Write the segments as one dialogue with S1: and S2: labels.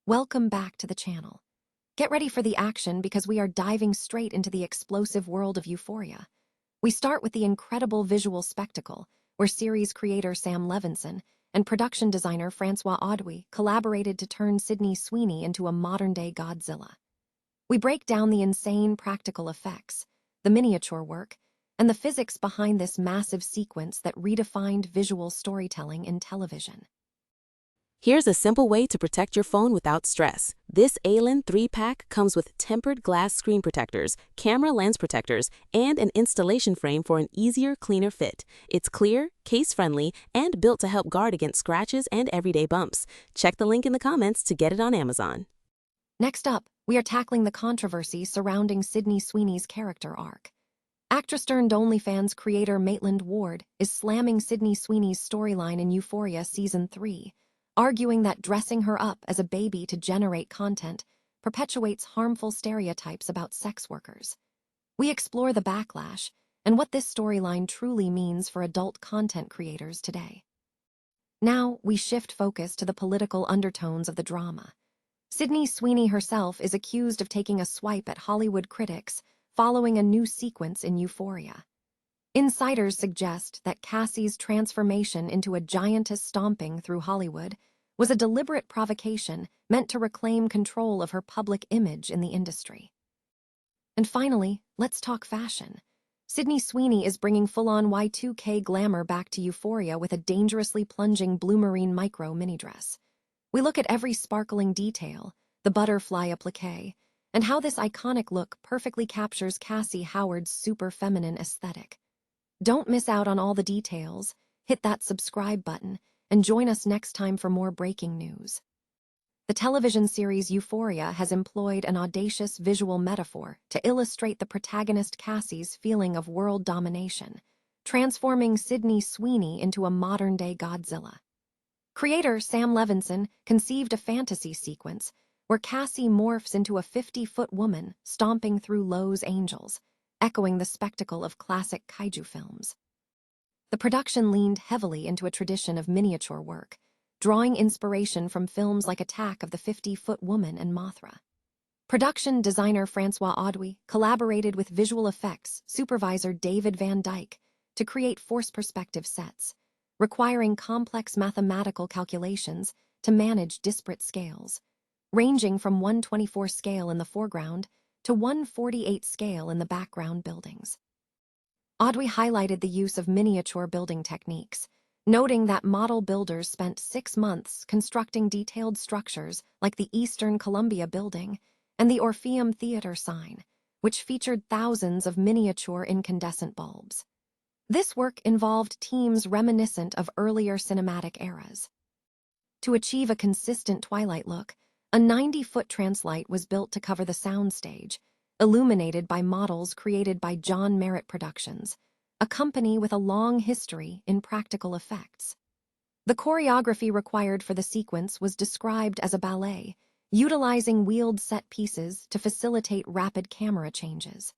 S1: Welcome back to the channel. Get ready for the action because we are diving straight into the explosive world of Euphoria. We start with the incredible visual spectacle, where series creator Sam Levinson and production designer Francois Audouy collaborated to turn Sydney Sweeney into a modern-day Godzilla. We break down the insane practical effects, the miniature work, and the physics behind this massive sequence that redefined visual storytelling in television.
S2: Here's a simple way to protect your phone without stress. This ALEN 3-pack comes with tempered glass screen protectors, camera lens protectors, and an installation frame for an easier, cleaner fit. It's clear, case-friendly, and built to help guard against scratches and everyday bumps. Check the link in the comments to get it on Amazon.
S1: Next up, we are tackling the controversy surrounding Sydney Sweeney's character arc. Actress-turned-OnlyFans creator Maitland Ward is slamming Sydney Sweeney's storyline in Euphoria Season 3, arguing that dressing her up as a baby to generate content perpetuates harmful stereotypes about sex workers. We explore the backlash and what this storyline truly means for adult content creators today. Now, we shift focus to the political undertones of the drama. Sydney Sweeney herself is accused of taking a swipe at Hollywood critics following a new sequence in Euphoria. Insiders suggest that Cassie's transformation into a giantess stomping through Hollywood was a deliberate provocation meant to reclaim control of her public image in the industry. And finally, let's talk fashion. Sydney Sweeney is bringing full-on Y2K glamour back to Euphoria with a dangerously plunging blue marine micro minidress. We look at every sparkling detail, the butterfly applique, and how this iconic look perfectly captures Cassie Howard's super feminine aesthetic. Don't miss out on all the details. Hit that subscribe button and join us next time for more breaking news. The television series Euphoria has employed an audacious visual metaphor to illustrate the protagonist Cassie's feeling of world domination, transforming Sydney Sweeney into a modern-day Godzilla. Creator Sam Levinson conceived a fantasy sequence where Cassie morphs into a 50-foot woman stomping through Lowe's Angels, echoing the spectacle of classic kaiju films. The production leaned heavily into a tradition of miniature work, drawing inspiration from films like Attack of the 50-Foot Woman and Mothra. Production designer Francois Audouy collaborated with visual effects supervisor David Van Dyke to create force perspective sets, requiring complex mathematical calculations to manage disparate scales, ranging from 1/24 scale in the foreground to 1/48 scale in the background buildings. Audouy highlighted the use of miniature building techniques, noting that model builders spent 6 months constructing detailed structures like the Eastern Columbia Building and the Orpheum Theater sign, which featured thousands of miniature incandescent bulbs. This work involved teams reminiscent of earlier cinematic eras. To achieve a consistent Twilight look, a 90-foot translight was built to cover the soundstage, illuminated by models created by John Merritt Productions, a company with a long history in practical effects. The choreography required for the sequence was described as a ballet, utilizing wheeled set pieces to facilitate rapid camera changes.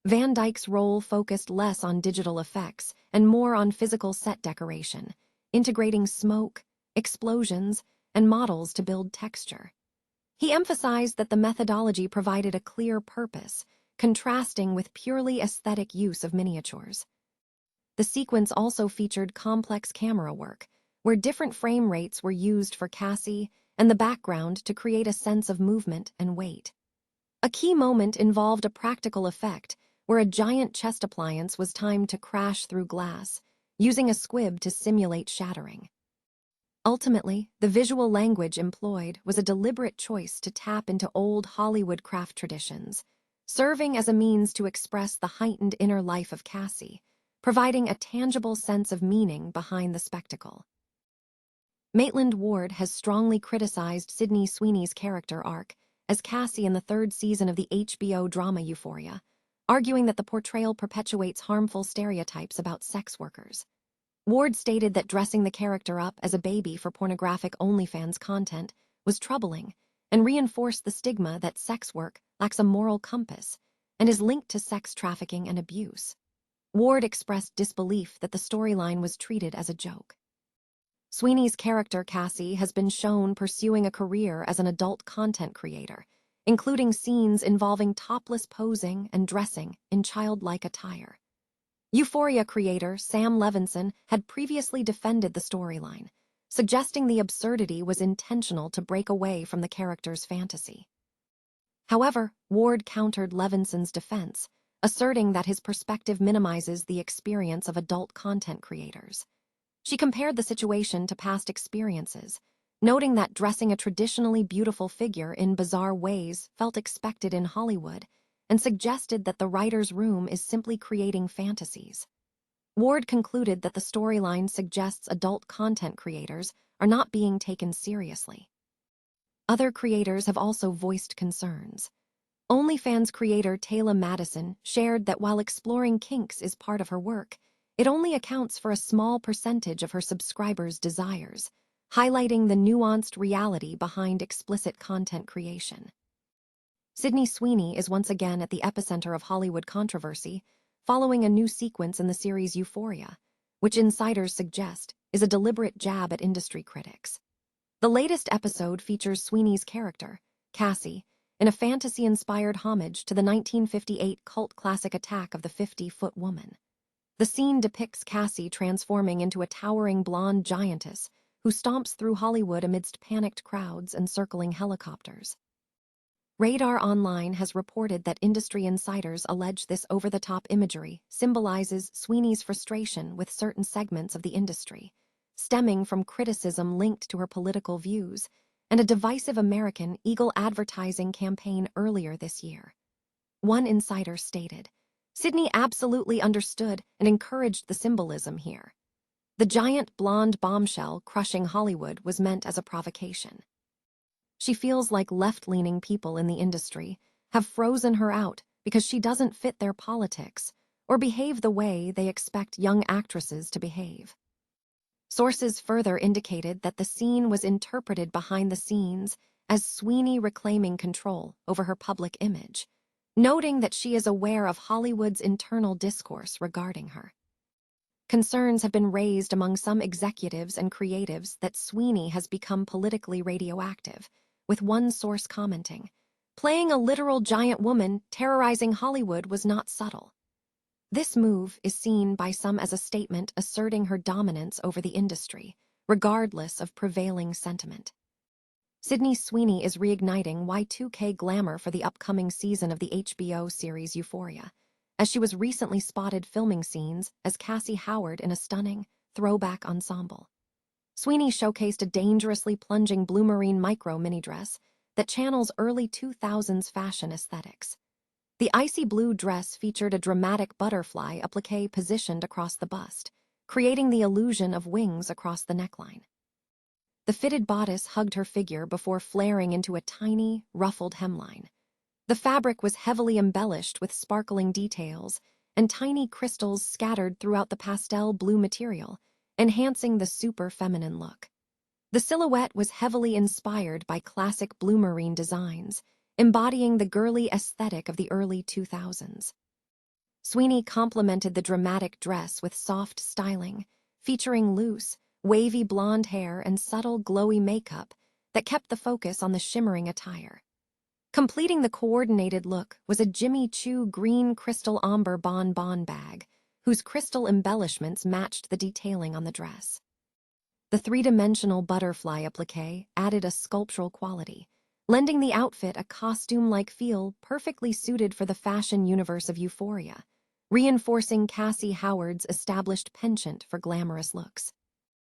S1: Van Dyke's role focused less on digital effects and more on physical set decoration, integrating smoke, explosions, and models to build texture. He emphasized that the methodology provided a clear purpose, contrasting with purely aesthetic use of miniatures. The sequence also featured complex camera work, where different frame rates were used for Cassie and the background to create a sense of movement and weight. A key moment involved a practical effect where a giant chest appliance was timed to crash through glass, using a squib to simulate shattering. Ultimately, the visual language employed was a deliberate choice to tap into old Hollywood craft traditions, serving as a means to express the heightened inner life of Cassie, providing a tangible sense of meaning behind the spectacle. Maitland Ward has strongly criticized Sydney Sweeney's character arc as Cassie in the 3rd season of the HBO drama Euphoria, arguing that the portrayal perpetuates harmful stereotypes about sex workers. Ward stated that dressing the character up as a baby for pornographic OnlyFans content was troubling and reinforced the stigma that sex work lacks a moral compass and is linked to sex trafficking and abuse. Ward expressed disbelief that the storyline was treated as a joke. Sweeney's character, Cassie, has been shown pursuing a career as an adult content creator, including scenes involving topless posing and dressing in childlike attire. Euphoria creator Sam Levinson had previously defended the storyline, suggesting the absurdity was intentional to break away from the character's fantasy. However, Ward countered Levinson's defense, asserting that his perspective minimizes the experience of adult content creators. She compared the situation to past experiences, noting that dressing a traditionally beautiful figure in bizarre ways felt expected in Hollywood, and suggested that the writer's room is simply creating fantasies. Ward concluded that the storyline suggests adult content creators are not being taken seriously. Other creators have also voiced concerns. OnlyFans creator Taylor Madison shared that while exploring kinks is part of her work, it only accounts for a small percentage of her subscribers' desires, highlighting the nuanced reality behind explicit content creation. Sydney Sweeney is once again at the epicenter of Hollywood controversy, following a new sequence in the series Euphoria, which insiders suggest is a deliberate jab at industry critics. The latest episode features Sweeney's character, Cassie, in a fantasy-inspired homage to the 1958 cult classic Attack of the 50-Foot Woman. The scene depicts Cassie transforming into a towering blonde giantess who stomps through Hollywood amidst panicked crowds and circling helicopters. Radar Online has reported that industry insiders allege this over-the-top imagery symbolizes Sweeney's frustration with certain segments of the industry, stemming from criticism linked to her political views and a divisive American Eagle advertising campaign earlier this year. One insider stated, "Sydney absolutely understood and encouraged the symbolism here. The giant blonde bombshell crushing Hollywood was meant as a provocation. She feels like left-leaning people in the industry have frozen her out because she doesn't fit their politics or behave the way they expect young actresses to behave." Sources further indicated that the scene was interpreted behind the scenes as Sweeney reclaiming control over her public image, noting that she is aware of Hollywood's internal discourse regarding her. Concerns have been raised among some executives and creatives that Sweeney has become politically radioactive, with one source commenting, "Playing a literal giant woman terrorizing Hollywood was not subtle." This move is seen by some as a statement asserting her dominance over the industry, regardless of prevailing sentiment. Sydney Sweeney is reigniting Y2K glamour for the upcoming season of the HBO series Euphoria, as she was recently spotted filming scenes as Cassie Howard in a stunning, throwback ensemble. Sweeney showcased a dangerously plunging blue marine micro minidress that channels early 2000s fashion aesthetics. The icy blue dress featured a dramatic butterfly applique positioned across the bust, creating the illusion of wings across the neckline. The fitted bodice hugged her figure before flaring into a tiny, ruffled hemline. The fabric was heavily embellished with sparkling details and tiny crystals scattered throughout the pastel blue material, enhancing the super feminine look. The silhouette was heavily inspired by classic blue marine designs, embodying the girly aesthetic of the early 2000s. Sweeney complemented the dramatic dress with soft styling, featuring loose, wavy blonde hair and subtle, glowy makeup that kept the focus on the shimmering attire. Completing the coordinated look was a Jimmy Choo green crystal amber bonbon bag, whose crystal embellishments matched the detailing on the dress. The three-dimensional butterfly applique added a sculptural quality, lending the outfit a costume-like feel perfectly suited for the fashion universe of Euphoria, reinforcing Cassie Howard's established penchant for glamorous looks.